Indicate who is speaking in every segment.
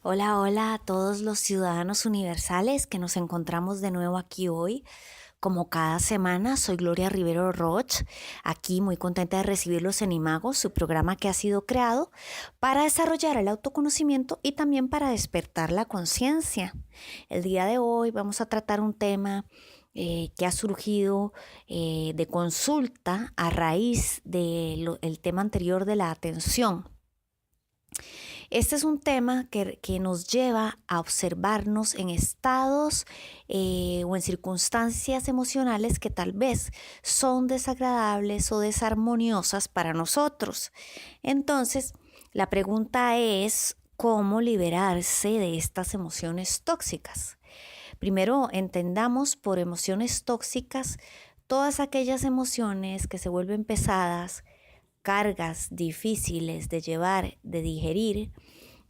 Speaker 1: Hola, hola a todos los ciudadanos universales que nos encontramos de nuevo aquí hoy. Como cada semana, soy Gloria Rivero Roch, aquí muy contenta de recibirlos en Imago, su programa que ha sido creado para desarrollar el autoconocimiento y también para despertar la conciencia. El día de hoy vamos a tratar un tema que ha surgido de consulta a raíz del tema anterior de la atención. Este es un tema que nos lleva a observarnos en estados o en circunstancias emocionales que tal vez son desagradables o desarmoniosas para nosotros. Entonces, la pregunta es, ¿cómo liberarse de estas emociones tóxicas? Primero, entendamos por emociones tóxicas todas aquellas emociones que se vuelven pesadas, cargas difíciles de llevar, de digerir,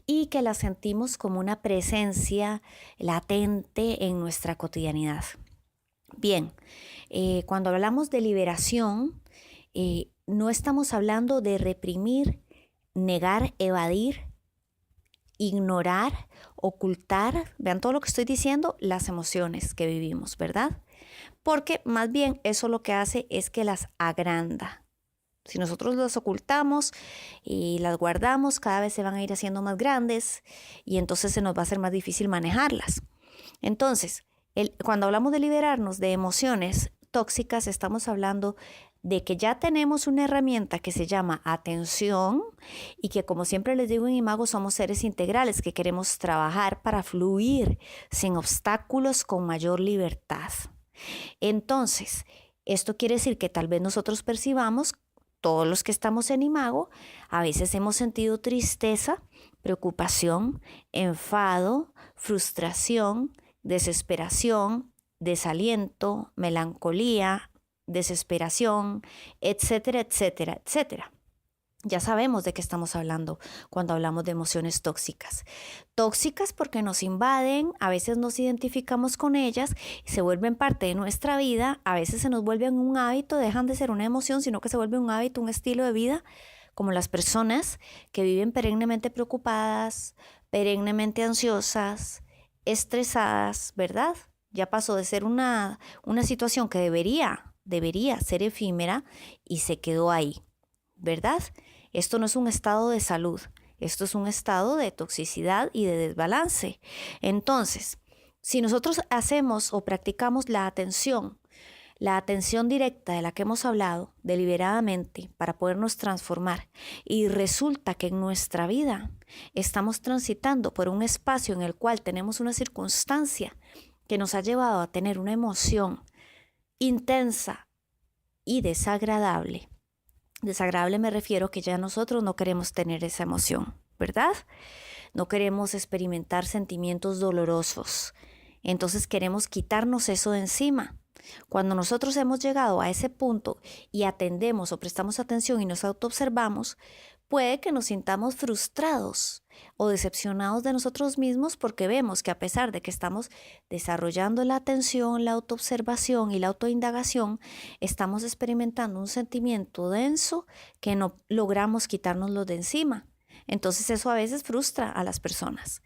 Speaker 1: y que las sentimos como una presencia latente en nuestra cotidianidad. Bien, cuando hablamos de liberación, no estamos hablando de reprimir, negar, evadir, ignorar, ocultar, vean todo lo que estoy diciendo, las emociones que vivimos, ¿verdad? Porque más bien eso lo que hace es que las agranda. Si nosotros las ocultamos y las guardamos, cada vez se van a ir haciendo más grandes y entonces se nos va a hacer más difícil manejarlas. Entonces, cuando hablamos de liberarnos de emociones tóxicas, estamos hablando de que ya tenemos una herramienta que se llama atención y que, como siempre les digo en Imago, somos seres integrales que queremos trabajar para fluir sin obstáculos con mayor libertad. Entonces, esto quiere decir que tal vez nosotros percibamos, todos los que estamos en Imago, a veces hemos sentido tristeza, preocupación, enfado, frustración, desesperación, desaliento, melancolía, desesperación, etcétera, etcétera, etcétera. Ya sabemos de qué estamos hablando cuando hablamos de emociones tóxicas. Tóxicas porque nos invaden, a veces nos identificamos con ellas, se vuelven parte de nuestra vida, a veces se nos vuelven un hábito, dejan de ser una emoción, sino que se vuelve un hábito, un estilo de vida, como las personas que viven perennemente preocupadas, perennemente ansiosas, estresadas, ¿verdad? Ya pasó de ser una situación que debería ser efímera y se quedó ahí, ¿verdad? Esto no es un estado de salud, esto es un estado de toxicidad y de desbalance. Entonces, si nosotros hacemos o practicamos la atención directa de la que hemos hablado deliberadamente para podernos transformar, y resulta que en nuestra vida estamos transitando por un espacio en el cual tenemos una circunstancia que nos ha llevado a tener una emoción intensa y desagradable. Desagradable me refiero que ya nosotros no queremos tener esa emoción, ¿verdad? No queremos experimentar sentimientos dolorosos. Entonces queremos quitarnos eso de encima. Cuando nosotros hemos llegado a ese punto y atendemos o prestamos atención y nos autoobservamos, puede que nos sintamos frustrados o decepcionados de nosotros mismos porque vemos que, a pesar de que estamos desarrollando la atención, la autoobservación y la autoindagación, estamos experimentando un sentimiento denso que no logramos quitárnoslo de encima. Entonces eso a veces frustra a las personas,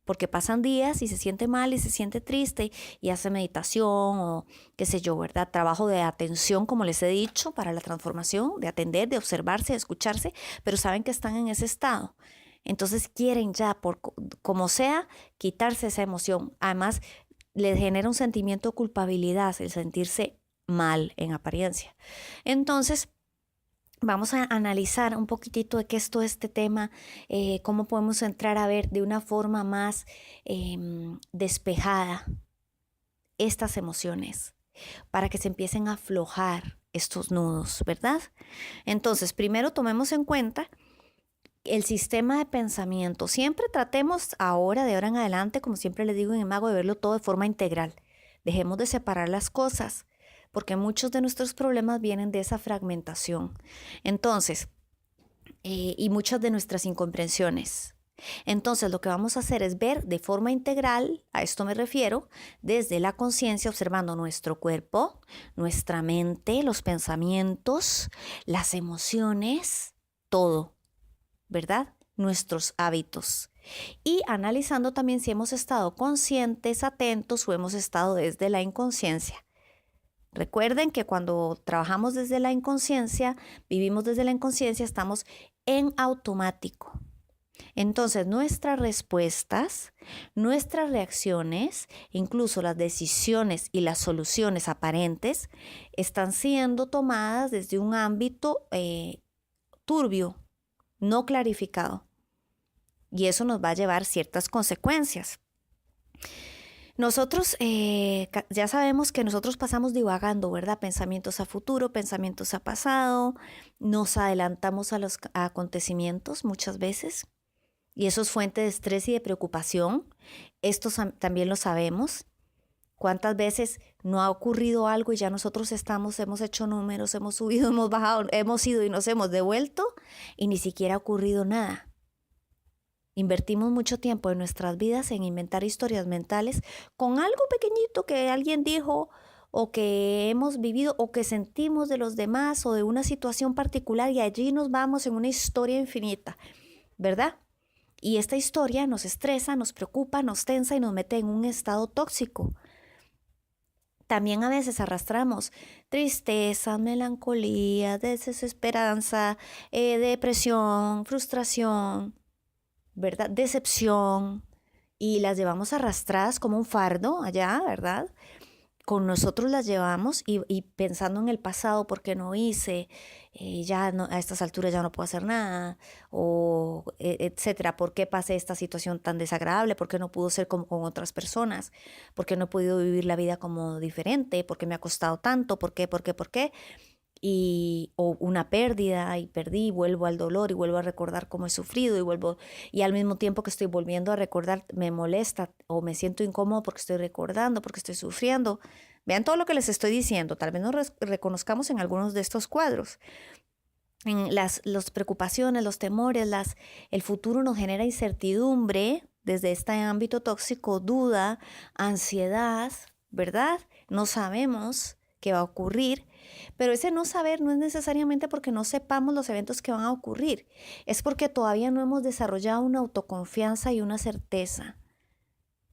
Speaker 1: porque pasan días y se siente mal y se siente triste y hace meditación o qué sé yo, ¿verdad? Trabajo de atención, como les he dicho, para la transformación, de atender, de observarse, de escucharse, pero saben que están en ese estado. Entonces quieren ya, por como sea, quitarse esa emoción. Además, les genera un sentimiento de culpabilidad el sentirse mal en apariencia. Entonces, vamos a analizar un poquitito de qué es todo este tema, cómo podemos entrar a ver de una forma más despejada estas emociones para que se empiecen a aflojar estos nudos, ¿verdad? Entonces, primero tomemos en cuenta el sistema de pensamiento. Siempre tratemos ahora, de ahora en adelante, como siempre les digo en Imago, de verlo todo de forma integral. Dejemos de separar las cosas, porque muchos de nuestros problemas vienen de esa fragmentación. Entonces, y muchas de nuestras incomprensiones. Entonces, lo que vamos a hacer es ver de forma integral, a esto me refiero, desde la conciencia, observando nuestro cuerpo, nuestra mente, los pensamientos, las emociones, todo, ¿verdad? Nuestros hábitos. y analizando también si hemos estado conscientes, atentos o hemos estado desde la inconsciencia. Recuerden que cuando trabajamos desde la inconsciencia, vivimos desde la inconsciencia, estamos en automático. Entonces, nuestras respuestas, nuestras reacciones, incluso las decisiones y las soluciones aparentes, están siendo tomadas desde un ámbito turbio, no clarificado. Y eso nos va a llevar ciertas consecuencias. Nosotros ya sabemos que nosotros pasamos divagando, ¿verdad? Pensamientos a futuro, pensamientos a pasado, nos adelantamos a los acontecimientos muchas veces y eso es fuente de estrés y de preocupación. Esto también lo sabemos. ¿Cuántas veces no ha ocurrido algo y ya nosotros hemos hecho números, hemos subido, hemos bajado, hemos ido y nos hemos devuelto y ni siquiera ha ocurrido nada? Invertimos mucho tiempo en nuestras vidas en inventar historias mentales con algo pequeñito que alguien dijo o que hemos vivido o que sentimos de los demás o de una situación particular y allí nos vamos en una historia infinita, ¿verdad? Y esta historia nos estresa, nos preocupa, nos tensa y nos mete en un estado tóxico. También a veces arrastramos tristeza, melancolía, desesperanza, depresión, frustración, ¿verdad? Decepción, y las llevamos arrastradas como un fardo allá, ¿verdad? Con nosotros las llevamos y pensando en el pasado, ¿por qué no hice? Ya no, a estas alturas ya no puedo hacer nada, o etcétera. ¿Por qué pasé esta situación tan desagradable? ¿Por qué no pudo ser como con otras personas? ¿Por qué no he podido vivir la vida como diferente? ¿Por qué me ha costado tanto? ¿Por qué? O una pérdida y perdí, vuelvo al dolor y vuelvo a recordar cómo he sufrido y al mismo tiempo que estoy volviendo a recordar me molesta o me siento incómodo porque estoy recordando, porque estoy sufriendo. Vean todo lo que les estoy diciendo, tal vez nos reconozcamos en algunos de estos cuadros. En las preocupaciones, los temores, el futuro nos genera incertidumbre desde este ámbito tóxico, duda, ansiedad, ¿verdad? No sabemos qué va a ocurrir. Pero ese no saber no es necesariamente porque no sepamos los eventos que van a ocurrir, es porque todavía no hemos desarrollado una autoconfianza y una certeza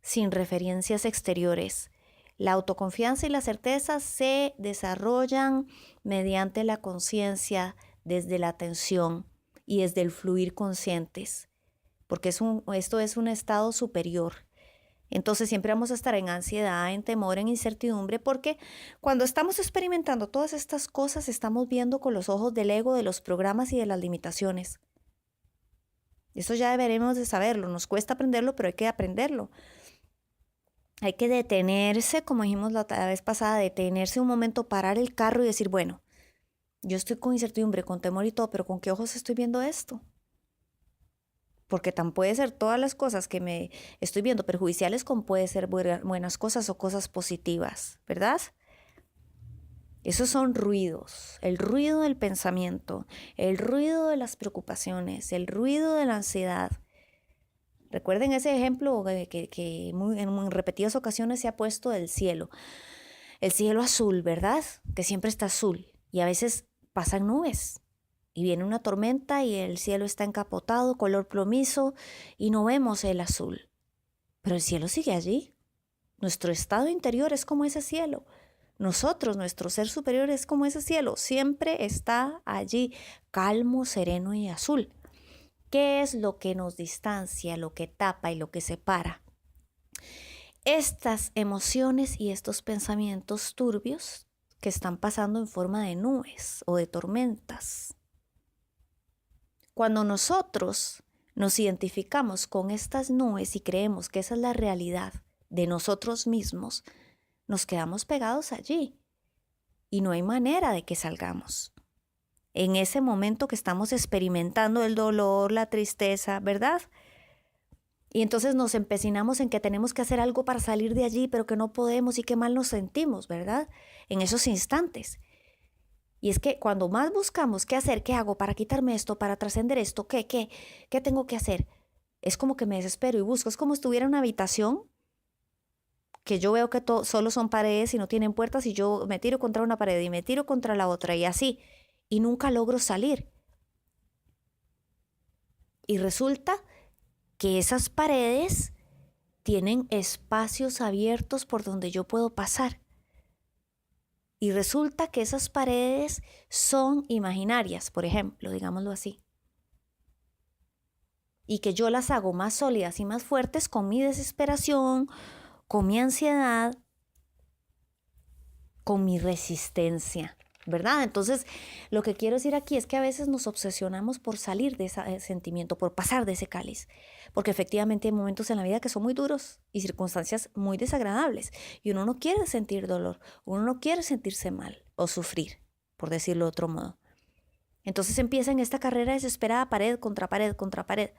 Speaker 1: sin referencias exteriores. La autoconfianza y la certeza se desarrollan mediante la conciencia, desde la atención y desde el fluir conscientes, porque esto es un estado superior. Entonces siempre vamos a estar en ansiedad, en temor, en incertidumbre, porque cuando estamos experimentando todas estas cosas, estamos viendo con los ojos del ego, de los programas y de las limitaciones. Eso ya deberemos de saberlo, nos cuesta aprenderlo, pero hay que aprenderlo. Hay que detenerse, como dijimos la vez pasada, detenerse un momento, parar el carro y decir, bueno, yo estoy con incertidumbre, con temor y todo, pero ¿con qué ojos estoy viendo esto? Porque tan puede ser todas las cosas que me estoy viendo perjudiciales como puede ser buenas cosas o cosas positivas, ¿verdad? Esos son ruidos, el ruido del pensamiento, el ruido de las preocupaciones, el ruido de la ansiedad. Recuerden ese ejemplo que en repetidas ocasiones se ha puesto del cielo. El cielo azul, ¿verdad? Que siempre está azul y a veces pasan nubes. Y viene una tormenta y el cielo está encapotado, color plomizo, y no vemos el azul. Pero el cielo sigue allí. Nuestro estado interior es como ese cielo. Nosotros, nuestro ser superior es como ese cielo. Siempre está allí, calmo, sereno y azul. ¿Qué es lo que nos distancia, lo que tapa y lo que separa? Estas emociones y estos pensamientos turbios que están pasando en forma de nubes o de tormentas. Cuando nosotros nos identificamos con estas nubes y creemos que esa es la realidad de nosotros mismos, nos quedamos pegados allí y no hay manera de que salgamos. En ese momento que estamos experimentando el dolor, la tristeza, ¿verdad? Y entonces nos empecinamos en que tenemos que hacer algo para salir de allí, pero que no podemos y qué mal nos sentimos, ¿verdad? En esos instantes. Y es que cuando más buscamos qué hacer, qué hago para quitarme esto, para trascender esto, qué tengo que hacer, es como que me desespero y busco. Es como si estuviera en una habitación que yo veo que solo son paredes y no tienen puertas y yo me tiro contra una pared y me tiro contra la otra y así. Y nunca logro salir. Y resulta que esas paredes tienen espacios abiertos por donde yo puedo pasar. Y resulta que esas paredes son imaginarias, por ejemplo, digámoslo así. Y que yo las hago más sólidas y más fuertes con mi desesperación, con mi ansiedad, con mi resistencia, ¿verdad? Entonces, lo que quiero decir aquí es que a veces nos obsesionamos por salir de ese sentimiento, por pasar de ese cáliz, porque efectivamente hay momentos en la vida que son muy duros y circunstancias muy desagradables, y uno no quiere sentir dolor, uno no quiere sentirse mal o sufrir, por decirlo de otro modo. Entonces empieza en esta carrera desesperada, pared contra pared contra pared.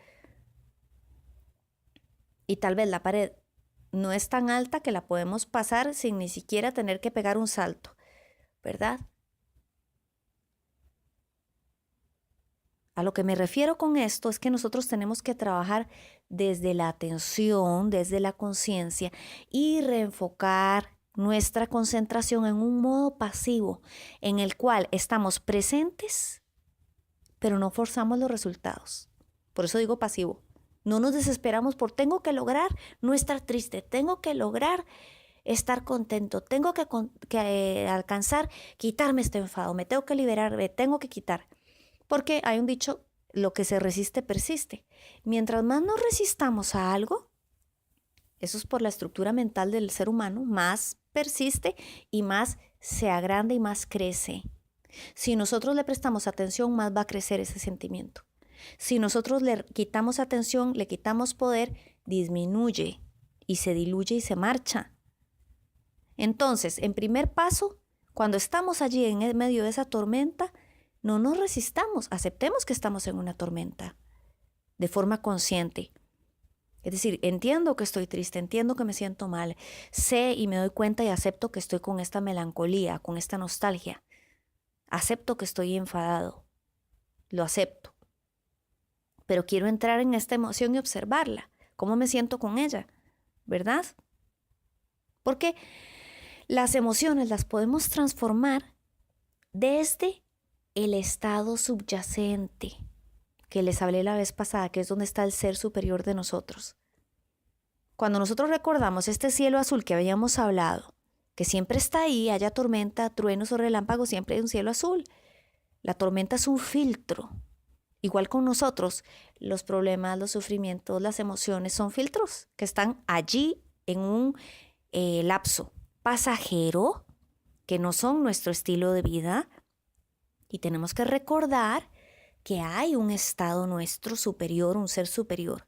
Speaker 1: Y tal vez la pared no es tan alta que la podemos pasar sin ni siquiera tener que pegar un salto, ¿verdad? A lo que me refiero con esto es que nosotros tenemos que trabajar desde la atención, desde la conciencia y reenfocar nuestra concentración en un modo pasivo en el cual estamos presentes, pero no forzamos los resultados. Por eso digo pasivo. No nos desesperamos por tengo que lograr no estar triste, tengo que lograr estar contento, tengo que alcanzar, quitarme este enfado, me tengo que liberar, me tengo que quitar. Porque hay un dicho, lo que se resiste persiste. Mientras más nos resistamos a algo, eso es por la estructura mental del ser humano, más persiste y más se agranda y más crece. Si nosotros le prestamos atención, más va a crecer ese sentimiento. Si nosotros le quitamos atención, le quitamos poder, disminuye y se diluye y se marcha. Entonces, en primer paso, cuando estamos allí en medio de esa tormenta, no nos resistamos, aceptemos que estamos en una tormenta de forma consciente. Es decir, entiendo que estoy triste, entiendo que me siento mal, sé y me doy cuenta y acepto que estoy con esta melancolía, con esta nostalgia. Acepto que estoy enfadado, lo acepto. Pero quiero entrar en esta emoción y observarla, cómo me siento con ella, ¿verdad? Porque las emociones las podemos transformar desde el estado subyacente que les hablé la vez pasada, que es donde está el ser superior de nosotros. Cuando nosotros recordamos este cielo azul que habíamos hablado, que siempre está ahí, haya tormenta, truenos o relámpagos, siempre hay un cielo azul. La tormenta es un filtro. Igual con nosotros, los problemas, los sufrimientos, las emociones son filtros que están allí en un lapso pasajero, que no son nuestro estilo de vida. Y tenemos que recordar que hay un estado nuestro superior, un ser superior.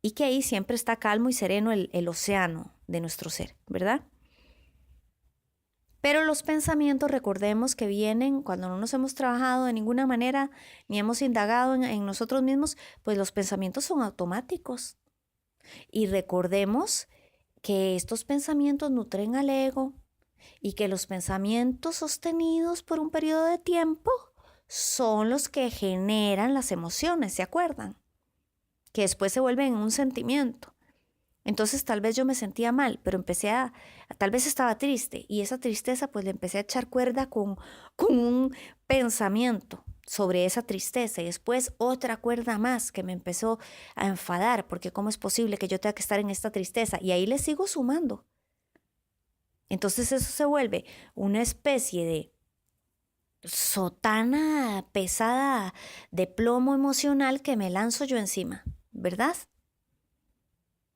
Speaker 1: Y que ahí siempre está calmo y sereno el océano de nuestro ser, ¿verdad? Pero los pensamientos, recordemos que vienen cuando no nos hemos trabajado de ninguna manera, ni hemos indagado en nosotros mismos, pues los pensamientos son automáticos. Y recordemos que estos pensamientos nutren al ego y que los pensamientos sostenidos por un periodo de tiempo son los que generan las emociones, ¿se acuerdan? Que después se vuelven un sentimiento. Entonces tal vez yo me sentía mal, pero tal vez estaba triste y esa tristeza pues le empecé a echar cuerda con un pensamiento sobre esa tristeza y después otra cuerda más que me empezó a enfadar porque cómo es posible que yo tenga que estar en esta tristeza y ahí le sigo sumando. Entonces eso se vuelve una especie de sotana pesada de plomo emocional que me lanzo yo encima, ¿verdad?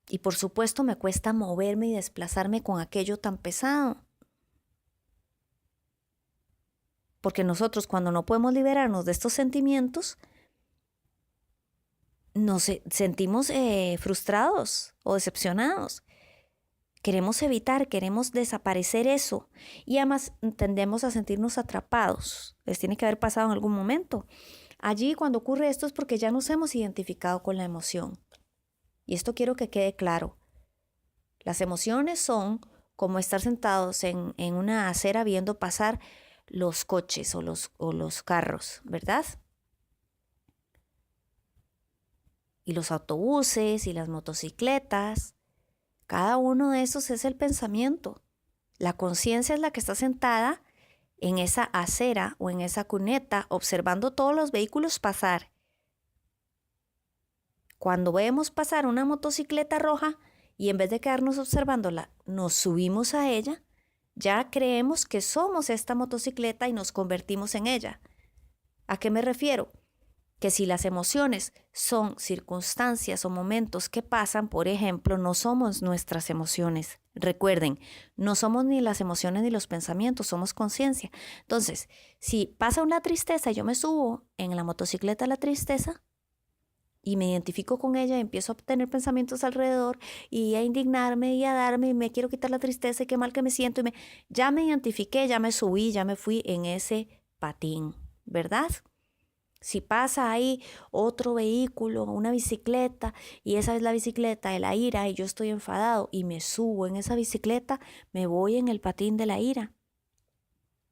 Speaker 1: Y por supuesto me cuesta moverme y desplazarme con aquello tan pesado. Porque nosotros cuando no podemos liberarnos de estos sentimientos, nos sentimos frustrados o decepcionados. Queremos evitar, queremos desaparecer eso y además tendemos a sentirnos atrapados. Les tiene que haber pasado en algún momento. Allí cuando ocurre esto es porque ya nos hemos identificado con la emoción. Y esto quiero que quede claro. Las emociones son como estar sentados en una acera viendo pasar los coches o los carros, ¿verdad? Y los autobuses y las motocicletas. Cada uno de esos es el pensamiento. La conciencia es la que está sentada en esa acera o en esa cuneta observando todos los vehículos pasar. Cuando vemos pasar una motocicleta roja y en vez de quedarnos observándola, nos subimos a ella, ya creemos que somos esta motocicleta y nos convertimos en ella. ¿A qué me refiero? Que si las emociones son circunstancias o momentos que pasan, por ejemplo, no somos nuestras emociones. Recuerden, no somos ni las emociones ni los pensamientos, somos conciencia. Entonces, si pasa una tristeza y yo me subo en la motocicleta a la tristeza y me identifico con ella y empiezo a obtener pensamientos alrededor y a indignarme y a darme y me quiero quitar la tristeza y qué mal que me siento ya me identifiqué, ya me subí, ya me fui en ese patín, ¿verdad? Si pasa ahí otro vehículo, una bicicleta, y esa es la bicicleta de la ira y yo estoy enfadado y me subo en esa bicicleta, me voy en el patín de la ira.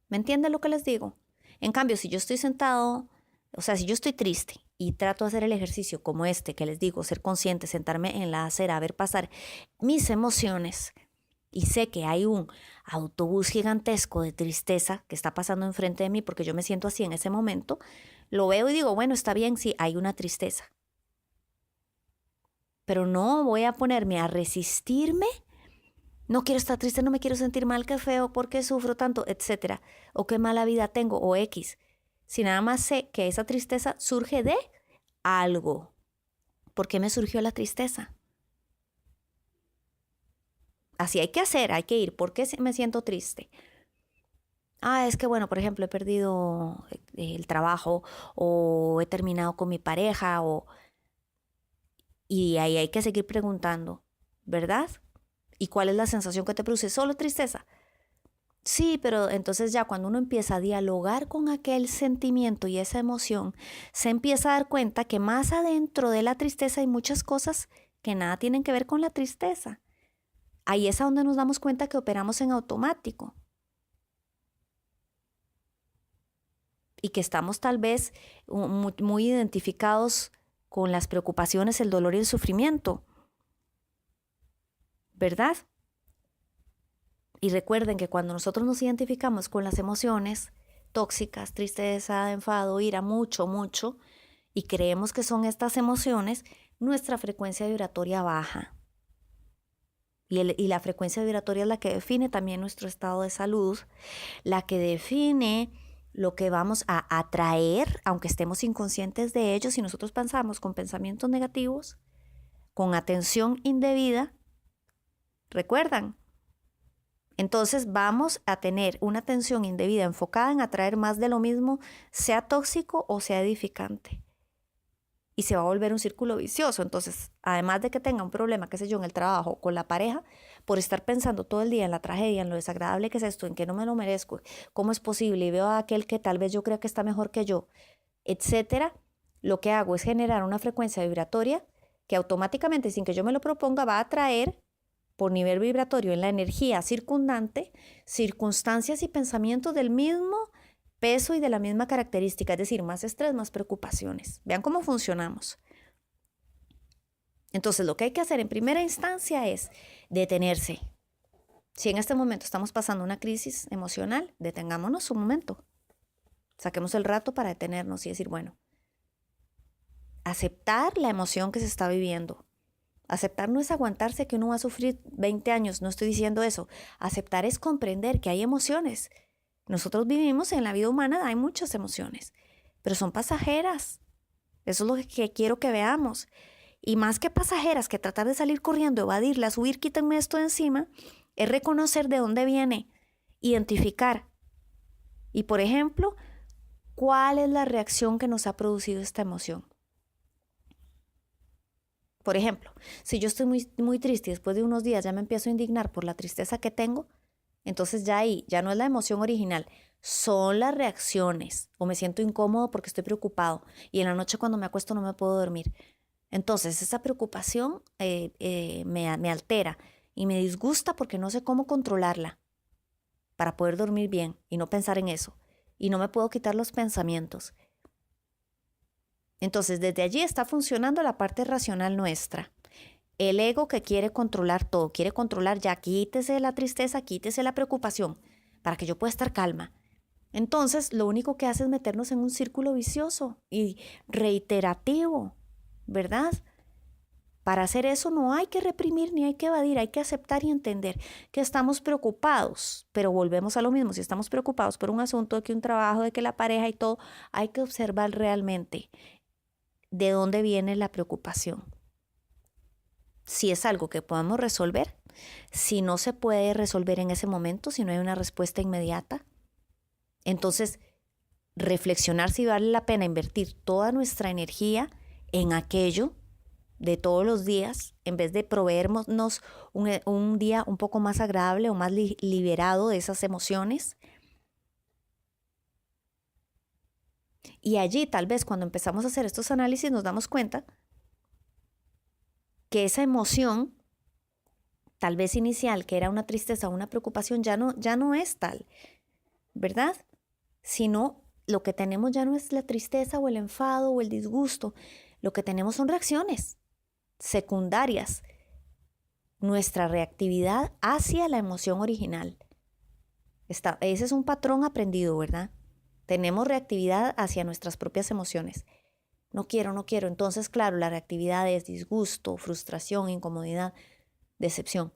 Speaker 1: ¿Me entienden lo que les digo? En cambio, si yo estoy sentado, o sea, si yo estoy triste y trato de hacer el ejercicio como este que les digo, ser consciente, sentarme en la acera, ver pasar mis emociones y sé que hay un autobús gigantesco de tristeza que está pasando enfrente de mí porque yo me siento así en ese momento, lo veo y digo, bueno, está bien, sí, hay una tristeza. Pero no voy a ponerme a resistirme. No quiero estar triste, no me quiero sentir mal, qué feo, por qué sufro tanto, etcétera. O qué mala vida tengo, o X. Si nada más sé que esa tristeza surge de algo. ¿Por qué me surgió la tristeza? Así hay que hacer, hay que ir. ¿Por qué me siento triste? Es que bueno, por ejemplo, he perdido el trabajo o he terminado con mi pareja y ahí hay que seguir preguntando, ¿verdad? ¿Y cuál es la sensación que te produce? ¿Solo tristeza? Sí, pero entonces ya cuando uno empieza a dialogar con aquel sentimiento y esa emoción, se empieza a dar cuenta que más adentro de la tristeza hay muchas cosas que nada tienen que ver con la tristeza. Ahí es a donde nos damos cuenta que operamos en automático. Y que estamos tal vez muy identificados con las preocupaciones, el dolor y el sufrimiento, ¿verdad? Y recuerden que cuando nosotros nos identificamos con las emociones tóxicas, tristeza, enfado, ira, mucho, y creemos que son estas emociones, nuestra frecuencia vibratoria baja. Y la frecuencia vibratoria es la que define también nuestro estado de salud, la que define lo que vamos a atraer, aunque estemos inconscientes de ello. Si nosotros pensamos con pensamientos negativos, con atención indebida, ¿recuerdan? Entonces vamos a tener una atención indebida enfocada en atraer más de lo mismo, sea tóxico o sea edificante. Y se va a volver un círculo vicioso. Entonces, además de que tenga un problema, qué sé yo, en el trabajo, con la pareja, por estar pensando todo el día en la tragedia, en lo desagradable que es esto, en que no me lo merezco, cómo es posible, y veo a aquel que tal vez yo crea que está mejor que yo, etcétera, lo que hago es generar una frecuencia vibratoria que automáticamente, sin que yo me lo proponga, va a atraer por nivel vibratorio en la energía circundante circunstancias y pensamientos del mismo peso y de la misma característica, es decir, más estrés, más preocupaciones. Vean cómo funcionamos. Entonces, lo que hay que hacer en primera instancia es detenerse. Si en este momento estamos pasando una crisis emocional, detengámonos un momento. Saquemos el rato para detenernos y decir, bueno, aceptar la emoción que se está viviendo. Aceptar no es aguantarse que uno va a sufrir 20 años, no estoy diciendo eso. Aceptar es comprender que hay emociones. Nosotros vivimos en la vida humana, hay muchas emociones, pero son pasajeras. Eso es lo que quiero que veamos. Y más que pasajeras, que tratar de salir corriendo, evadirlas, huir, quítenme esto de encima, es reconocer de dónde viene, identificar. Y por ejemplo, ¿cuál es la reacción que nos ha producido esta emoción? Por ejemplo, si yo estoy muy triste y después de unos días ya me empiezo a indignar por la tristeza que tengo, entonces ya ahí, ya no es la emoción original, son las reacciones. O me siento incómodo porque estoy preocupado y en la noche cuando me acuesto no me puedo dormir. Entonces esa preocupación me altera y me disgusta porque no sé cómo controlarla para poder dormir bien y no pensar en eso. Y no me puedo quitar los pensamientos. Entonces desde allí está funcionando la parte racional nuestra. El ego que quiere controlar todo, quiere controlar ya, quítese la tristeza, quítese la preocupación, para que yo pueda estar calma. Entonces, lo único que hace es meternos en un círculo vicioso y reiterativo, ¿verdad? para hacer eso no hay que reprimir ni hay que evadir, hay que aceptar y entender que estamos preocupados, pero volvemos a lo mismo, si estamos preocupados por un asunto, de que un trabajo, de que la pareja y todo, hay que observar realmente de dónde viene la preocupación. Si es algo que podamos resolver, si no se puede resolver en ese momento, si no hay una respuesta inmediata, entonces reflexionar si vale la pena invertir toda nuestra energía en aquello de todos los días, en vez de proveernos un día un poco más agradable o más liberado de esas emociones. Y allí tal vez cuando empezamos a hacer estos análisis nos damos cuenta que esa emoción, tal vez inicial, que era una tristeza o una preocupación, ya no es tal, ¿verdad? Sino lo que tenemos ya no es la tristeza o el enfado o el disgusto, lo que tenemos son reacciones secundarias, nuestra reactividad hacia la emoción original. Ese es un patrón aprendido, ¿verdad? Tenemos reactividad hacia nuestras propias emociones. No quiero. Entonces, claro, la reactividad es disgusto, frustración, incomodidad, decepción.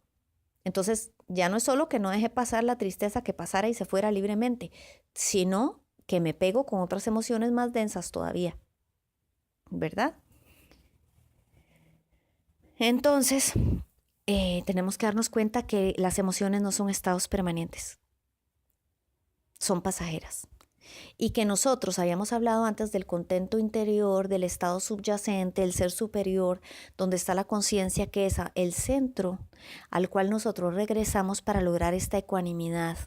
Speaker 1: Entonces, ya no es solo que no deje pasar la tristeza, que pasara y se fuera libremente, sino que me pego con otras emociones más densas todavía, ¿verdad? Entonces, tenemos que darnos cuenta que las emociones no son estados permanentes, son pasajeras. Y que nosotros habíamos hablado antes del contento interior, del estado subyacente, el ser superior, donde está la conciencia, que es el centro al cual nosotros regresamos para lograr esta ecuanimidad.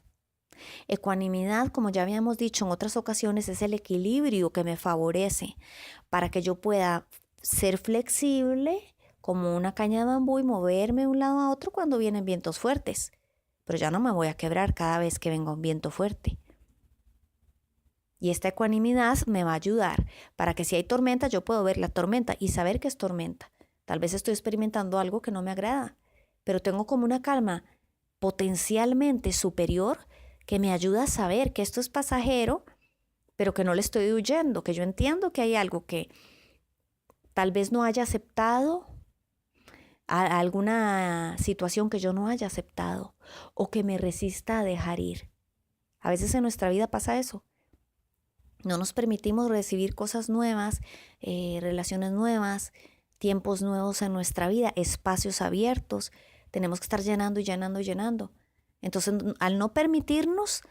Speaker 1: Ecuanimidad, como ya habíamos dicho en otras ocasiones, es el equilibrio que me favorece para que yo pueda ser flexible como una caña de bambú y moverme de un lado a otro cuando vienen vientos fuertes. Pero ya no me voy a quebrar cada vez que venga un viento fuerte. Y esta ecuanimidad me va a ayudar para que si hay tormenta, yo puedo ver la tormenta y saber que es tormenta. Tal vez estoy experimentando algo que no me agrada, pero tengo como una calma potencialmente superior que me ayuda a saber que esto es pasajero, pero que no le estoy huyendo, que yo entiendo que hay algo que tal vez no haya aceptado, alguna situación que yo no haya aceptado o que me resista a dejar ir. A veces en nuestra vida pasa eso. No nos permitimos recibir cosas nuevas, relaciones nuevas, tiempos nuevos en nuestra vida, espacios abiertos. Tenemos que estar llenando y llenando y llenando. Entonces, al no permitirnos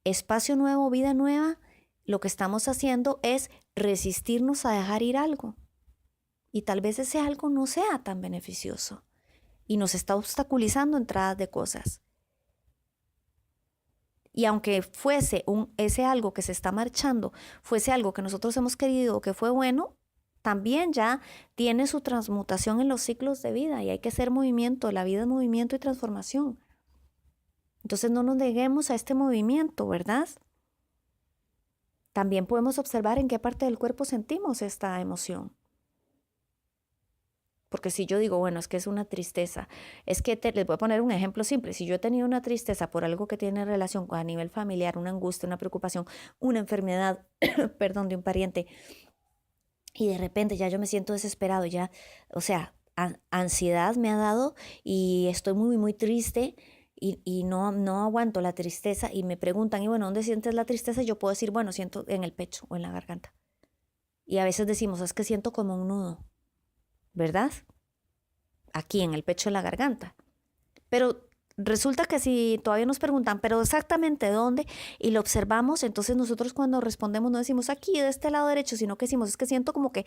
Speaker 1: espacio nuevo, vida nueva, lo que estamos haciendo es resistirnos a dejar ir algo. Y tal vez ese algo no sea tan beneficioso y nos está obstaculizando entradas de cosas. Y aunque fuese ese algo que se está marchando, fuese algo que nosotros hemos querido o que fue bueno, también ya tiene su transmutación en los ciclos de vida y hay que hacer movimiento. La vida es movimiento y transformación. Entonces no nos neguemos a este movimiento, ¿verdad? También podemos observar en qué parte del cuerpo sentimos esta emoción. Porque si yo digo, bueno, es que es una tristeza, es que les voy a poner un ejemplo simple. Si yo he tenido una tristeza por algo que tiene relación a nivel familiar, una angustia, una preocupación, una enfermedad, perdón, de un pariente, y de repente ya yo me siento desesperado, ya, o sea, ansiedad me ha dado y estoy muy, muy triste y no aguanto la tristeza y me preguntan, y bueno, ¿dónde sientes la tristeza? Y yo puedo decir, bueno, siento en el pecho o en la garganta. Y a veces decimos, es que siento como un nudo, ¿verdad? Aquí en el pecho, en la garganta. Pero resulta que si todavía nos preguntan, pero exactamente dónde, y lo observamos, entonces nosotros cuando respondemos no decimos aquí de este lado derecho, sino que decimos, es que siento como que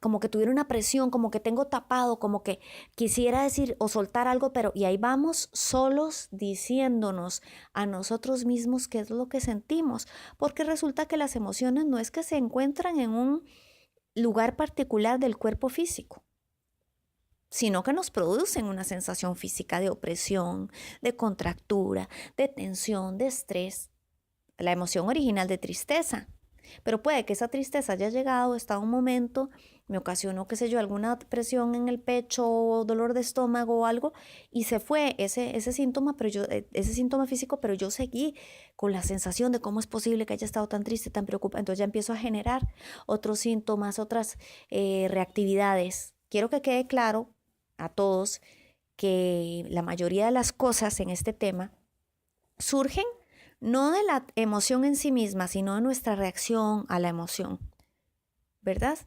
Speaker 1: como que tuviera una presión, como que tengo tapado, como que quisiera decir o soltar algo, pero y ahí vamos solos diciéndonos a nosotros mismos qué es lo que sentimos, porque resulta que las emociones no es que se encuentran en un lugar particular del cuerpo físico, sino que nos producen una sensación física de opresión, de contractura, de tensión, de estrés, la emoción original de tristeza. Pero puede que esa tristeza haya llegado, está un momento, me ocasionó, qué sé yo, alguna presión en el pecho o dolor de estómago o algo, y se fue ese síntoma, ese síntoma físico, pero yo seguí con la sensación de cómo es posible que haya estado tan triste, tan preocupada. Entonces ya empiezo a generar otros síntomas, otras reactividades quiero que quede claro a todos que la mayoría de las cosas en este tema surgen no de la emoción en sí misma, sino de nuestra reacción a la emoción, ¿verdad?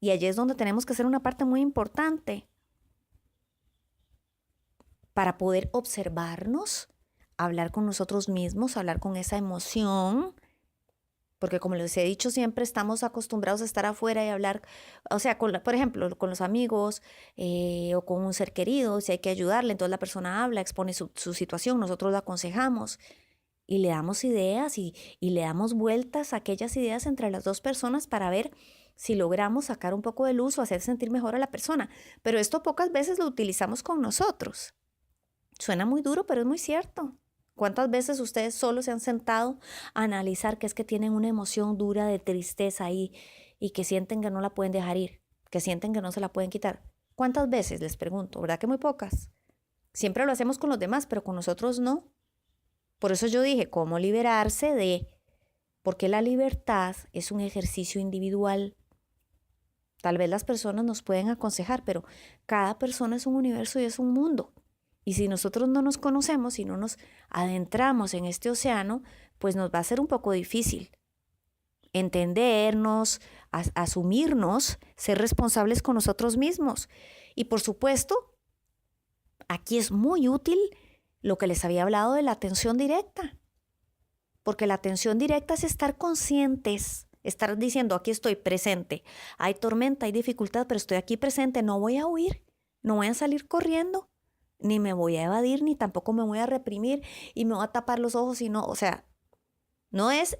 Speaker 1: Y allí es donde tenemos que hacer una parte muy importante para poder observarnos, hablar con nosotros mismos, hablar con esa emoción, porque como les he dicho siempre, estamos acostumbrados a estar afuera y hablar, o sea, por ejemplo, con los amigos o con un ser querido, si hay que ayudarle, entonces la persona habla, expone su situación, nosotros lo aconsejamos y le damos ideas y le damos vueltas a aquellas ideas entre las dos personas para ver si logramos sacar un poco de luz o hacer sentir mejor a la persona. Pero esto pocas veces lo utilizamos con nosotros. Suena muy duro, pero es muy cierto. ¿Cuántas veces ustedes solo se han sentado a analizar que es que tienen una emoción dura de tristeza ahí y que sienten que no la pueden dejar ir, que sienten que no se la pueden quitar? ¿Cuántas veces? Les pregunto, ¿verdad que muy pocas? Siempre lo hacemos con los demás, pero con nosotros no. Por eso yo dije, ¿cómo liberarse de? Porque la libertad es un ejercicio individual. Tal vez las personas nos pueden aconsejar, pero cada persona es un universo y es un mundo. Y si nosotros no nos conocemos y no nos adentramos en este océano, pues nos va a ser un poco difícil entendernos, asumirnos, ser responsables con nosotros mismos. Y por supuesto, aquí es muy útil lo que les había hablado de la atención directa. Porque la atención directa es estar conscientes, estar diciendo, aquí estoy presente. Hay tormenta, hay dificultad, pero estoy aquí presente, no voy a huir, no voy a salir corriendo. Ni me voy a evadir, ni tampoco me voy a reprimir y me voy a tapar los ojos y no, o sea, no es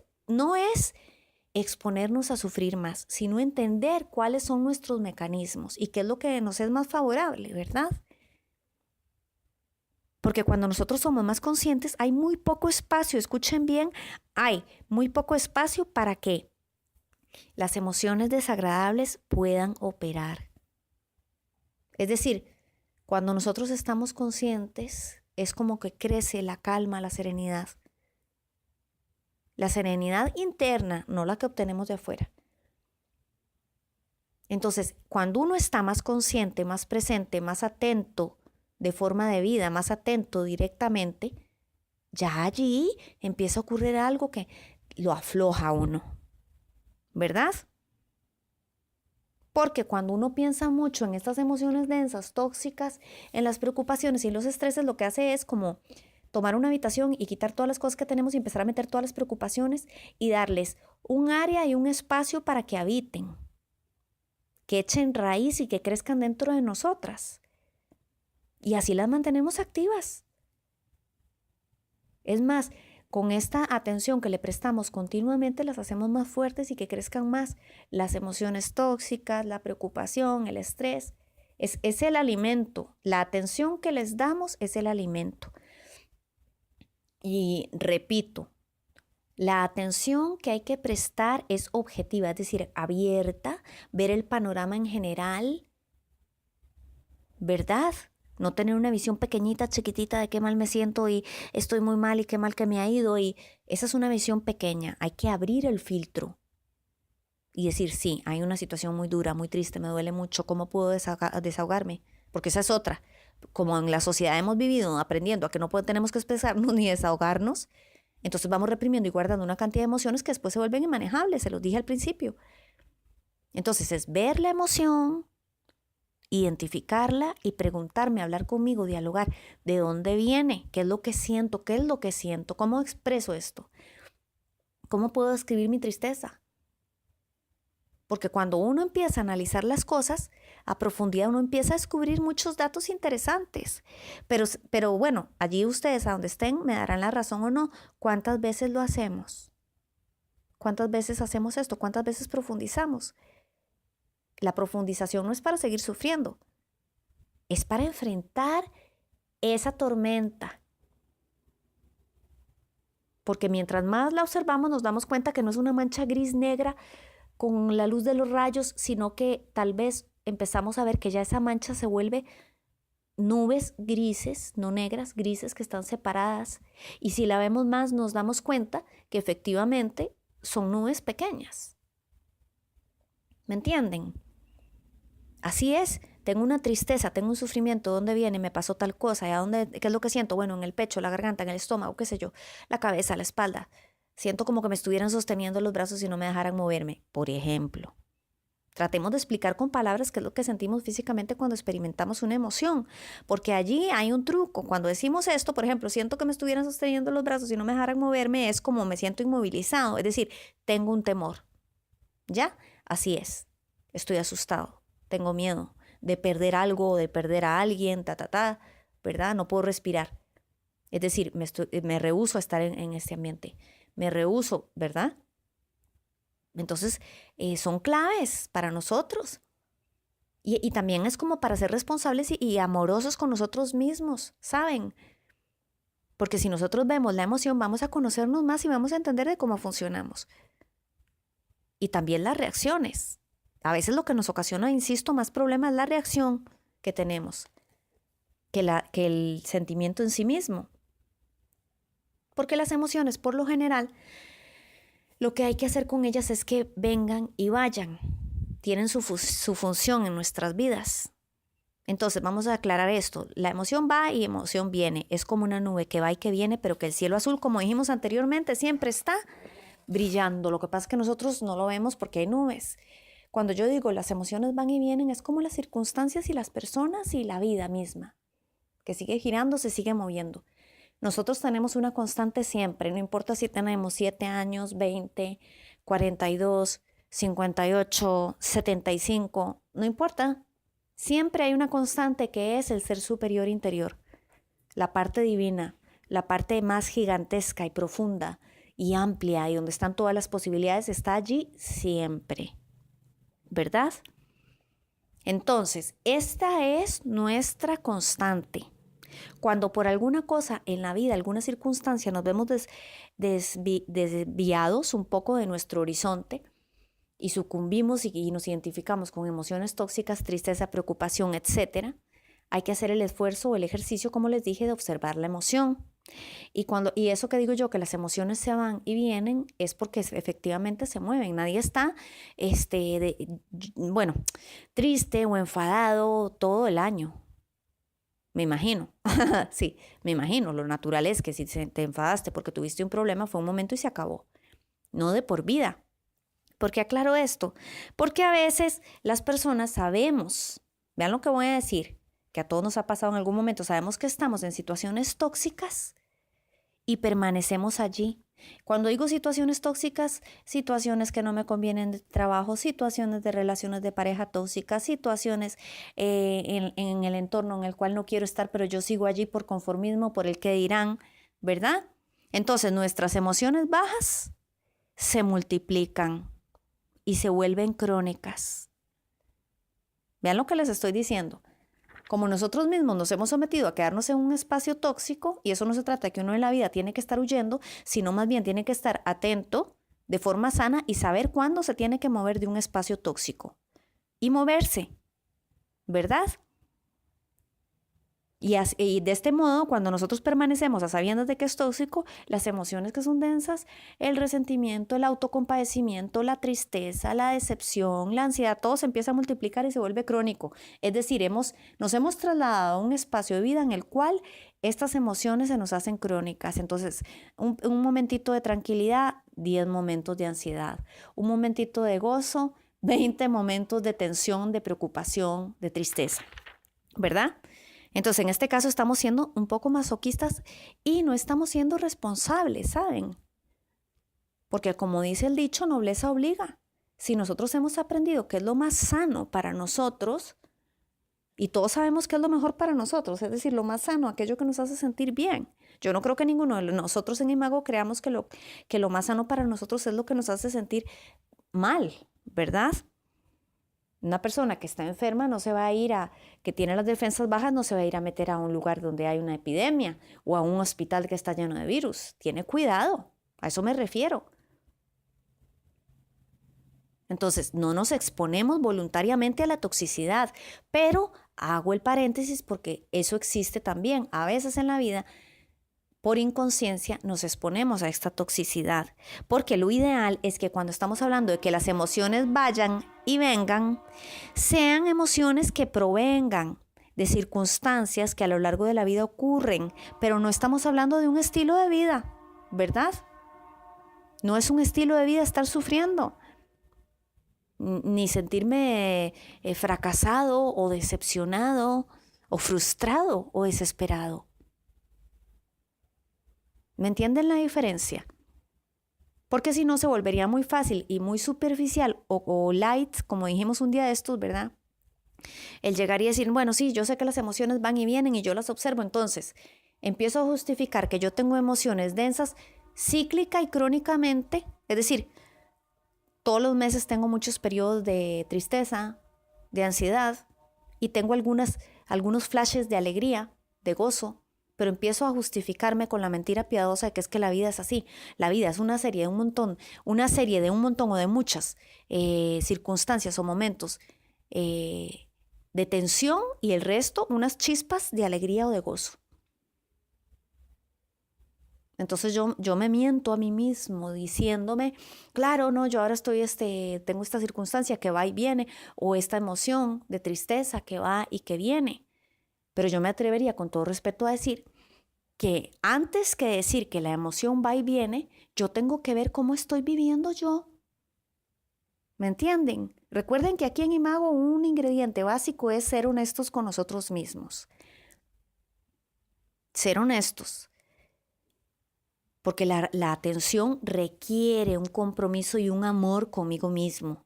Speaker 1: exponernos a sufrir más, sino entender cuáles son nuestros mecanismos y qué es lo que nos es más favorable, ¿verdad? Porque cuando nosotros somos más conscientes, hay muy poco espacio, escuchen bien, hay muy poco espacio para que las emociones desagradables puedan operar. Es decir, cuando nosotros estamos conscientes, es como que crece la calma, la serenidad. La serenidad interna, no la que obtenemos de afuera. Entonces, cuando uno está más consciente, más presente, más atento de forma de vida, más atento directamente, ya allí empieza a ocurrir algo que lo afloja a uno, ¿verdad? Porque cuando uno piensa mucho en estas emociones densas, tóxicas, en las preocupaciones y los estreses, lo que hace es como tomar una habitación y quitar todas las cosas que tenemos y empezar a meter todas las preocupaciones y darles un área y un espacio para que habiten, que echen raíz y que crezcan dentro de nosotras. Y así las mantenemos activas. Es más, con esta atención que le prestamos continuamente, las hacemos más fuertes y que crezcan más. Las emociones tóxicas, la preocupación, el estrés, es el alimento. La atención que les damos es el alimento. Y repito, la atención que hay que prestar es objetiva, es decir, abierta, ver el panorama en general, ¿verdad? No tener una visión pequeñita, chiquitita de qué mal me siento y estoy muy mal y qué mal que me ha ido. Y esa es una visión pequeña. Hay que abrir el filtro y decir, sí, hay una situación muy dura, muy triste, me duele mucho. ¿Cómo puedo desahogarme? Porque esa es otra. Como en la sociedad hemos vivido aprendiendo a que no tenemos que expresarnos ni desahogarnos, entonces vamos reprimiendo y guardando una cantidad de emociones que después se vuelven inmanejables, se los dije al principio. Entonces es ver la emoción, identificarla y preguntarme, hablar conmigo, dialogar, ¿de dónde viene? ¿Qué es lo que siento? ¿Qué es lo que siento? ¿Cómo expreso esto? ¿Cómo puedo describir mi tristeza? Porque cuando uno empieza a analizar las cosas a profundidad, uno empieza a descubrir muchos datos interesantes. Pero bueno, allí ustedes a donde estén me darán la razón o no. ¿Cuántas veces lo hacemos? ¿Cuántas veces hacemos esto? ¿Cuántas veces profundizamos? La profundización no es para seguir sufriendo, es para enfrentar esa tormenta. Porque mientras más la observamos nos damos cuenta que no es una mancha gris negra con la luz de los rayos, sino que tal vez empezamos a ver que ya esa mancha se vuelve nubes grises, no negras, grises que están separadas. Y si la vemos más nos damos cuenta que efectivamente son nubes pequeñas. ¿Me entienden? Así es, tengo una tristeza, tengo un sufrimiento, ¿dónde viene? Me pasó tal cosa, ¿y a dónde, qué es lo que siento? Bueno, en el pecho, la garganta, en el estómago, qué sé yo, la cabeza, la espalda. Siento como que me estuvieran sosteniendo los brazos y no me dejaran moverme, por ejemplo. Tratemos de explicar con palabras qué es lo que sentimos físicamente cuando experimentamos una emoción, porque allí hay un truco. Cuando decimos esto, por ejemplo, siento que me estuvieran sosteniendo los brazos y no me dejaran moverme, es como me siento inmovilizado, es decir, tengo un temor. ¿Ya? Así es. Estoy asustado, tengo miedo de perder algo, de perder a alguien, ¿verdad? No puedo respirar. Es decir, me rehúso a estar en este ambiente. Me rehúso, ¿verdad? Entonces, son claves para nosotros. Y también es como para ser responsables y amorosos con nosotros mismos, ¿saben? Porque si nosotros vemos la emoción, vamos a conocernos más y vamos a entender de cómo funcionamos. Y también las reacciones. A veces lo que nos ocasiona, insisto, más problema es la reacción que tenemos que el sentimiento en sí mismo. Porque las emociones, por lo general, lo que hay que hacer con ellas es que vengan y vayan. Tienen su función en nuestras vidas. Entonces, vamos a aclarar esto. La emoción va y emoción viene. Es como una nube que va y que viene, pero que el cielo azul, como dijimos anteriormente, siempre está brillando. Lo que pasa es que nosotros no lo vemos porque hay nubes. Cuando yo digo las emociones van y vienen, es como las circunstancias y las personas y la vida misma, que sigue girando, se sigue moviendo. Nosotros tenemos una constante siempre, no importa si tenemos 7 años, 20, 42, 58, 75, no importa. Siempre hay una constante que es el ser superior interior, la parte divina, la parte más gigantesca y profunda y amplia y donde están todas las posibilidades, está allí siempre, ¿verdad? Entonces, esta es nuestra constante. Cuando por alguna cosa en la vida, alguna circunstancia, nos vemos desviados un poco de nuestro horizonte y sucumbimos y nos identificamos con emociones tóxicas, tristeza, preocupación, etc., hay que hacer el esfuerzo o el ejercicio, como les dije, de observar la emoción. Y eso que digo yo, que las emociones se van y vienen, es porque efectivamente se mueven. Nadie está, triste o enfadado todo el año. Me imagino, sí, me imagino. Lo natural es que si te enfadaste porque tuviste un problema, fue un momento y se acabó. No de por vida. ¿Por qué aclaro esto? Porque a veces las personas sabemos, vean lo que voy a decir, que a todos nos ha pasado en algún momento, sabemos que estamos en situaciones tóxicas y permanecemos allí. Cuando digo situaciones tóxicas, situaciones que no me convienen de trabajo, situaciones de relaciones de pareja tóxicas, situaciones en el entorno en el cual no quiero estar, pero yo sigo allí por conformismo, por el que dirán, ¿verdad? Entonces nuestras emociones bajas se multiplican y se vuelven crónicas. Vean lo que les estoy diciendo. Como nosotros mismos nos hemos sometido a quedarnos en un espacio tóxico, y eso no se trata de que uno en la vida tiene que estar huyendo, sino más bien tiene que estar atento de forma sana y saber cuándo se tiene que mover de un espacio tóxico. Y moverse, ¿verdad? Y de este modo, cuando nosotros permanecemos a sabiendas de que es tóxico, las emociones que son densas, el resentimiento, el autocompadecimiento, la tristeza, la decepción, la ansiedad, todo se empieza a multiplicar y se vuelve crónico. Es decir, nos hemos trasladado a un espacio de vida en el cual estas emociones se nos hacen crónicas. Entonces, un momentito de tranquilidad, 10 momentos de ansiedad. Un momentito de gozo, 20 momentos de tensión, de preocupación, de tristeza, ¿verdad? Entonces, en este caso estamos siendo un poco masoquistas y no estamos siendo responsables, ¿saben? Porque como dice el dicho, nobleza obliga. Si nosotros hemos aprendido qué es lo más sano para nosotros, y todos sabemos qué es lo mejor para nosotros, es decir, lo más sano, aquello que nos hace sentir bien. Yo no creo que ninguno de nosotros en Imago creamos que lo más sano para nosotros es lo que nos hace sentir mal, ¿verdad? Una persona que está enferma no se va a ir que tiene las defensas bajas, no se va a ir a meter a un lugar donde hay una epidemia o a un hospital que está lleno de virus. Tiene cuidado, a eso me refiero. Entonces, no nos exponemos voluntariamente a la toxicidad, pero hago el paréntesis porque eso existe también. A veces en la vida por inconsciencia nos exponemos a esta toxicidad, porque lo ideal es que cuando estamos hablando de que las emociones vayan y vengan, sean emociones que provengan de circunstancias que a lo largo de la vida ocurren, pero no estamos hablando de un estilo de vida, ¿verdad? No es un estilo de vida estar sufriendo, ni sentirme fracasado o decepcionado o frustrado o desesperado. ¿Me entienden la diferencia? Porque si no se volvería muy fácil y muy superficial o light, como dijimos un día de estos, ¿verdad? El llegar y decir, bueno, sí, yo sé que las emociones van y vienen y yo las observo, entonces empiezo a justificar que yo tengo emociones densas cíclica y crónicamente, es decir, todos los meses tengo muchos periodos de tristeza, de ansiedad y tengo algunos flashes de alegría, de gozo, pero empiezo a justificarme con la mentira piadosa de que es que la vida es así. La vida es una serie de un montón o de muchas circunstancias o momentos de tensión y el resto unas chispas de alegría o de gozo. Entonces yo me miento a mí mismo diciéndome, claro, no, yo ahora tengo esta circunstancia que va y viene, o esta emoción de tristeza que va y que viene. Pero yo me atrevería con todo respeto a decir que antes que decir que la emoción va y viene, yo tengo que ver cómo estoy viviendo yo. ¿Me entienden? Recuerden que aquí en Imago un ingrediente básico es ser honestos con nosotros mismos. Ser honestos. Porque la atención requiere un compromiso y un amor conmigo mismo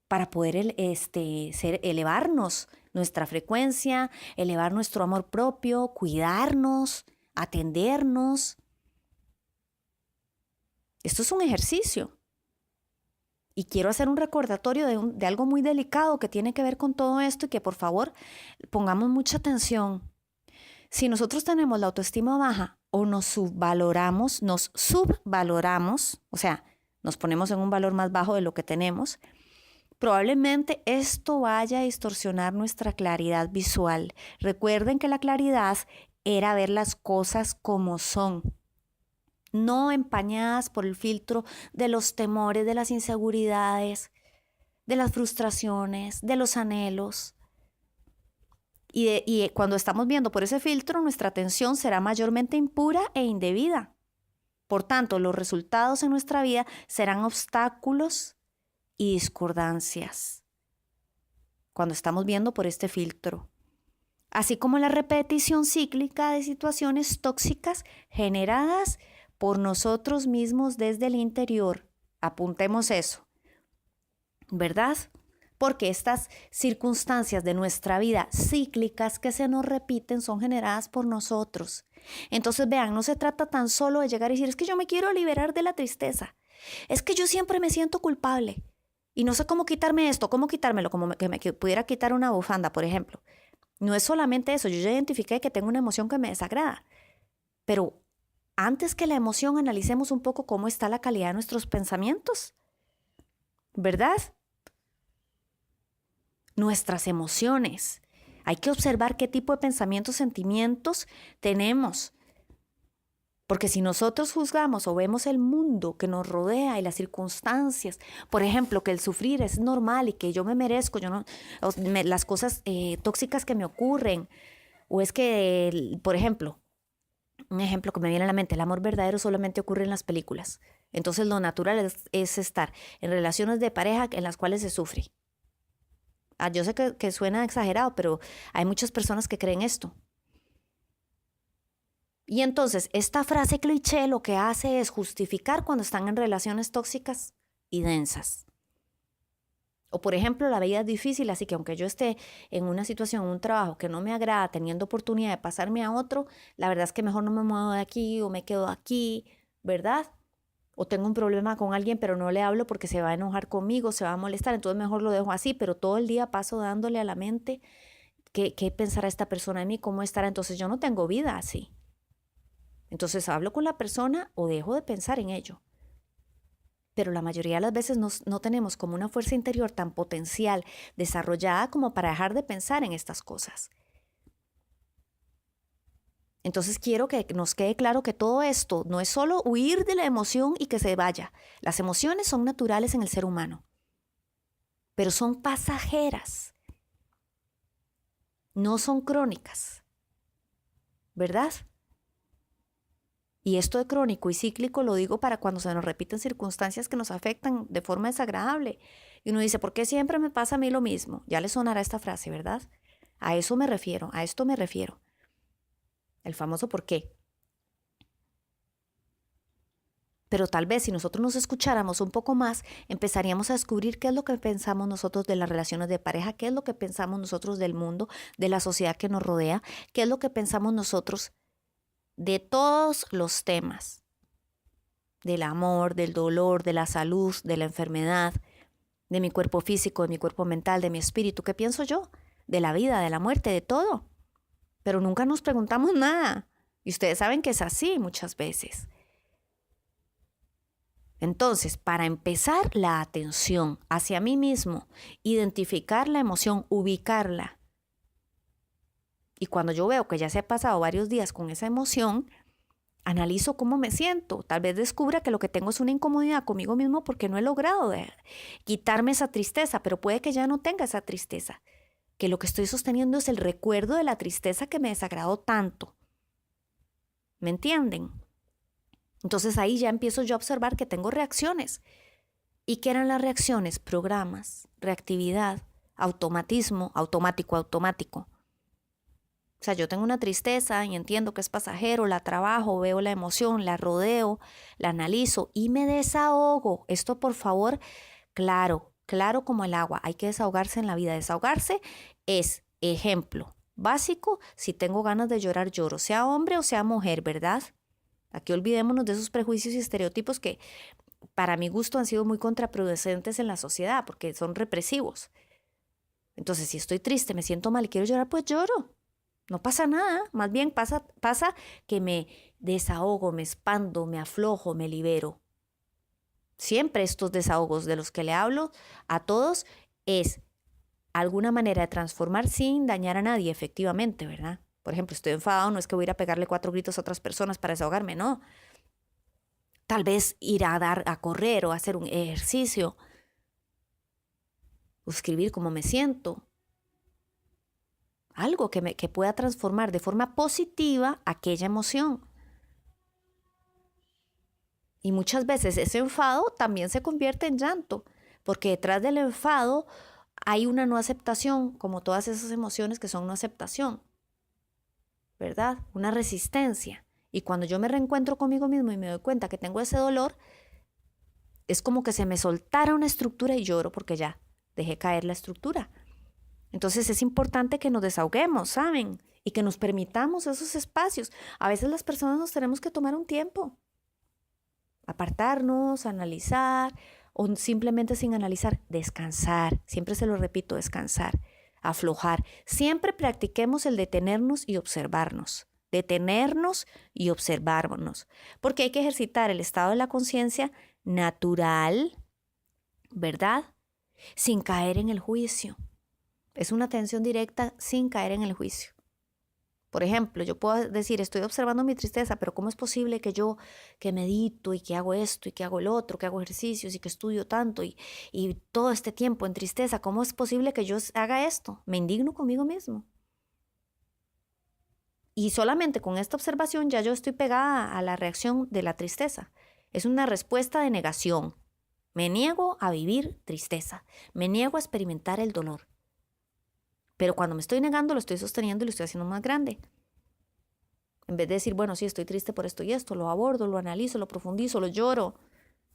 Speaker 1: para poder elevarnos nuestra frecuencia, elevar nuestro amor propio, cuidarnos, atendernos. Esto es un ejercicio. Y quiero hacer un recordatorio de algo muy delicado que tiene que ver con todo esto y que por favor pongamos mucha atención. Si nosotros tenemos la autoestima baja o nos subvaloramos, o sea, nos ponemos en un valor más bajo de lo que tenemos, probablemente esto vaya a distorsionar nuestra claridad visual. Recuerden que la claridad era ver las cosas como son, no empañadas por el filtro de los temores, de las inseguridades, de las frustraciones, de los anhelos. Y cuando estamos viendo por ese filtro, nuestra atención será mayormente impura e indebida. Por tanto, los resultados en nuestra vida serán obstáculos y discordancias cuando estamos viendo por este filtro. Así como la repetición cíclica de situaciones tóxicas generadas por nosotros mismos desde el interior. Apuntemos eso, ¿verdad? Porque estas circunstancias de nuestra vida cíclicas que se nos repiten son generadas por nosotros. Entonces vean, no se trata tan solo de llegar y decir, es que yo me quiero liberar de la tristeza, es que yo siempre me siento culpable y no sé cómo quitarme esto, cómo quitármelo, como que me pudiera quitar una bufanda, por ejemplo. No es solamente eso, yo ya identifiqué que tengo una emoción que me desagrada, pero antes que la emoción analicemos un poco cómo está la calidad de nuestros pensamientos, ¿verdad? Nuestras emociones. Hay que observar qué tipo de pensamientos, sentimientos tenemos. Porque si nosotros juzgamos o vemos el mundo que nos rodea y las circunstancias, por ejemplo, que el sufrir es normal y que yo me merezco, las cosas tóxicas que me ocurren, o es que, por ejemplo, un ejemplo que me viene a la mente, el amor verdadero solamente ocurre en las películas. Entonces lo natural es estar en relaciones de pareja en las cuales se sufre. Yo sé que suena exagerado, pero hay muchas personas que creen esto. Y entonces esta frase cliché lo que hace es justificar cuando están en relaciones tóxicas y densas. O por ejemplo, la vida es difícil, así que aunque yo esté en una situación, un trabajo que no me agrada, teniendo oportunidad de pasarme a otro, la verdad es que mejor no me muevo de aquí o me quedo aquí, ¿verdad? O tengo un problema con alguien, pero no le hablo porque se va a enojar conmigo, se va a molestar, entonces mejor lo dejo así, pero todo el día paso dándole a la mente qué pensará esta persona de mí, cómo estará, entonces yo no tengo vida así. Entonces hablo con la persona o dejo de pensar en ello. Pero la mayoría de las veces no tenemos como una fuerza interior tan potencial, desarrollada como para dejar de pensar en estas cosas. Entonces quiero que nos quede claro que todo esto no es solo huir de la emoción y que se vaya. Las emociones son naturales en el ser humano, pero son pasajeras, no son crónicas, ¿verdad? Y esto de crónico y cíclico lo digo para cuando se nos repiten circunstancias que nos afectan de forma desagradable. Y uno dice, ¿por qué siempre me pasa a mí lo mismo? Ya le sonará esta frase, ¿verdad? A eso me refiero, a esto me refiero. El famoso por qué. Pero tal vez si nosotros nos escucháramos un poco más, empezaríamos a descubrir qué es lo que pensamos nosotros de las relaciones de pareja, qué es lo que pensamos nosotros del mundo, de la sociedad que nos rodea, qué es lo que pensamos nosotros de todos los temas, del amor, del dolor, de la salud, de la enfermedad, de mi cuerpo físico, de mi cuerpo mental, de mi espíritu. ¿Qué pienso yo? De la vida, de la muerte, de todo. Pero nunca nos preguntamos nada. Y ustedes saben que es así muchas veces. Entonces, para empezar la atención hacia mí mismo, identificar la emoción, ubicarla. Y cuando yo veo que ya se ha pasado varios días con esa emoción, analizo cómo me siento. Tal vez descubra que lo que tengo es una incomodidad conmigo mismo porque no he logrado quitarme esa tristeza, pero puede que ya no tenga esa tristeza, que lo que estoy sosteniendo es el recuerdo de la tristeza que me desagradó tanto. ¿Me entienden? Entonces ahí ya empiezo yo a observar que tengo reacciones. ¿Y qué eran las reacciones? Programas, reactividad, automatismo, automático. O sea, yo tengo una tristeza y entiendo que es pasajero, la trabajo, veo la emoción, la rodeo, la analizo y me desahogo. Esto, por favor, claro como el agua. Hay que desahogarse en la vida. Desahogarse es, ejemplo básico, si tengo ganas de llorar, lloro, sea hombre o sea mujer, ¿verdad? Aquí olvidémonos de esos prejuicios y estereotipos que para mi gusto han sido muy contraproducentes en la sociedad porque son represivos. Entonces, si estoy triste, me siento mal y quiero llorar, pues lloro. No pasa nada, más bien pasa que me desahogo, me expando, me aflojo, me libero. Siempre estos desahogos de los que le hablo a todos es alguna manera de transformar sin dañar a nadie, efectivamente, ¿verdad? Por ejemplo, estoy enfadado, no es que voy a ir a pegarle 4 gritos a otras personas para desahogarme, no. Tal vez ir a correr o hacer un ejercicio, o escribir cómo me siento. Algo que pueda transformar de forma positiva aquella emoción. Y muchas veces ese enfado también se convierte en llanto, porque detrás del enfado hay una no aceptación, como todas esas emociones que son no aceptación, ¿verdad? Una resistencia. Y cuando yo me reencuentro conmigo mismo y me doy cuenta que tengo ese dolor, es como que se me soltara una estructura y lloro porque ya dejé caer la estructura. Entonces es importante que nos desahoguemos, ¿saben? Y que nos permitamos esos espacios. A veces las personas nos tenemos que tomar un tiempo, apartarnos, analizar o simplemente sin analizar, descansar. Siempre se lo repito, descansar, aflojar. Siempre practiquemos el detenernos y observarnos. Detenernos y observarnos. Porque hay que ejercitar el estado de la conciencia natural, ¿verdad? Sin caer en el juicio. Es una atención directa sin caer en el juicio. Por ejemplo, yo puedo decir, estoy observando mi tristeza, pero ¿cómo es posible que yo que medito y que hago esto y que hago el otro, que hago ejercicios y que estudio tanto y todo este tiempo en tristeza, ¿cómo es posible que yo haga esto? Me indigno conmigo mismo. Y solamente con esta observación ya yo estoy pegada a la reacción de la tristeza. Es una respuesta de negación. Me niego a vivir tristeza. Me niego a experimentar el dolor. Pero cuando me estoy negando, lo estoy sosteniendo y lo estoy haciendo más grande. En vez de decir, bueno, sí, estoy triste por esto y esto, lo abordo, lo analizo, lo profundizo, lo lloro.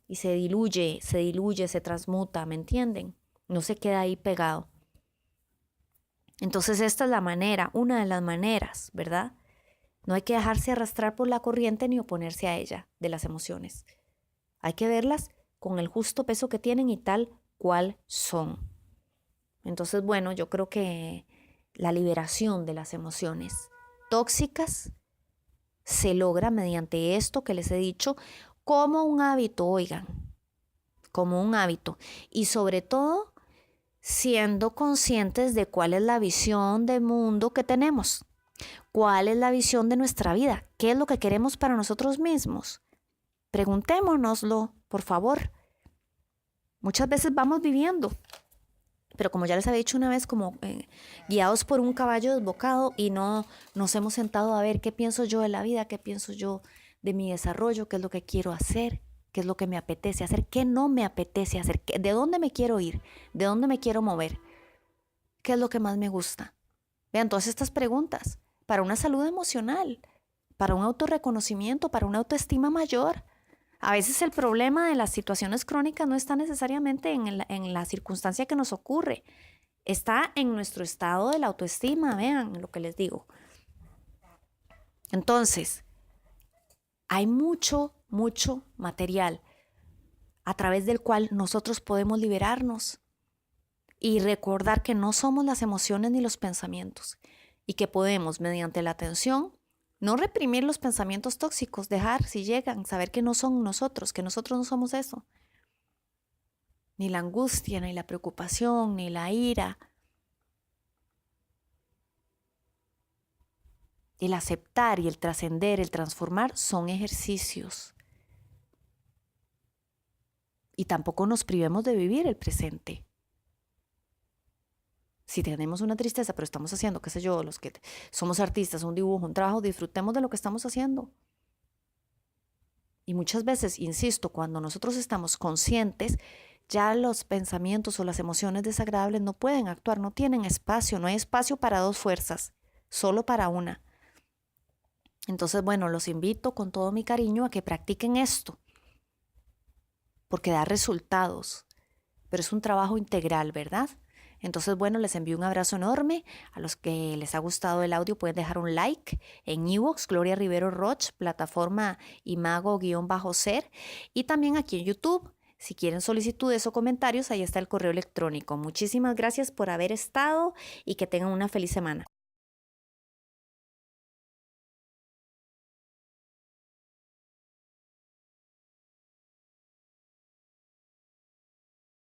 Speaker 1: Y se diluye, se transmuta, ¿me entienden? No se queda ahí pegado. Entonces esta es la manera, una de las maneras, ¿verdad? No hay que dejarse arrastrar por la corriente ni oponerse a ella, de las emociones. Hay que verlas con el justo peso que tienen y tal cual son. Entonces, bueno, yo creo que la liberación de las emociones tóxicas se logra mediante esto que les he dicho como un hábito, oigan, como un hábito. Y sobre todo, siendo conscientes de cuál es la visión del mundo que tenemos. ¿Cuál es la visión de nuestra vida? ¿Qué es lo que queremos para nosotros mismos? Preguntémonoslo, por favor. Muchas veces vamos viviendo, pero como ya les había dicho una vez, como guiados por un caballo desbocado y no nos hemos sentado a ver qué pienso yo de la vida, qué pienso yo de mi desarrollo, qué es lo que quiero hacer, qué es lo que me apetece hacer, qué no me apetece hacer, de dónde me quiero ir, de dónde me quiero mover, qué es lo que más me gusta. Vean, todas estas preguntas para una salud emocional, para un autorreconocimiento, para una autoestima mayor. A veces el problema de las situaciones crónicas no está necesariamente en la circunstancia que nos ocurre, está en nuestro estado de la autoestima, vean lo que les digo. Entonces, hay mucho material a través del cual nosotros podemos liberarnos y recordar que no somos las emociones ni los pensamientos y que podemos, mediante la atención, no reprimir los pensamientos tóxicos, dejar si llegan, saber que no son nosotros, que nosotros no somos eso. Ni la angustia, ni la preocupación, ni la ira. El aceptar y el trascender, el transformar son ejercicios. Y tampoco nos privemos de vivir el presente. Si tenemos una tristeza, pero estamos haciendo, qué sé yo, los que somos artistas, un dibujo, un trabajo, disfrutemos de lo que estamos haciendo. Y muchas veces, insisto, cuando nosotros estamos conscientes, ya los pensamientos o las emociones desagradables no pueden actuar, no tienen espacio, no hay espacio para dos fuerzas, solo para una. Entonces, bueno, los invito con todo mi cariño a que practiquen esto, porque da resultados, pero es un trabajo integral, ¿verdad? Entonces, bueno, les envío un abrazo enorme. A los que les ha gustado el audio pueden dejar un like en iVoox, Gloria Rivero Roch, plataforma imago-ser, y también aquí en YouTube. Si quieren solicitudes o comentarios, ahí está el correo electrónico. Muchísimas gracias por haber estado y que tengan una feliz semana.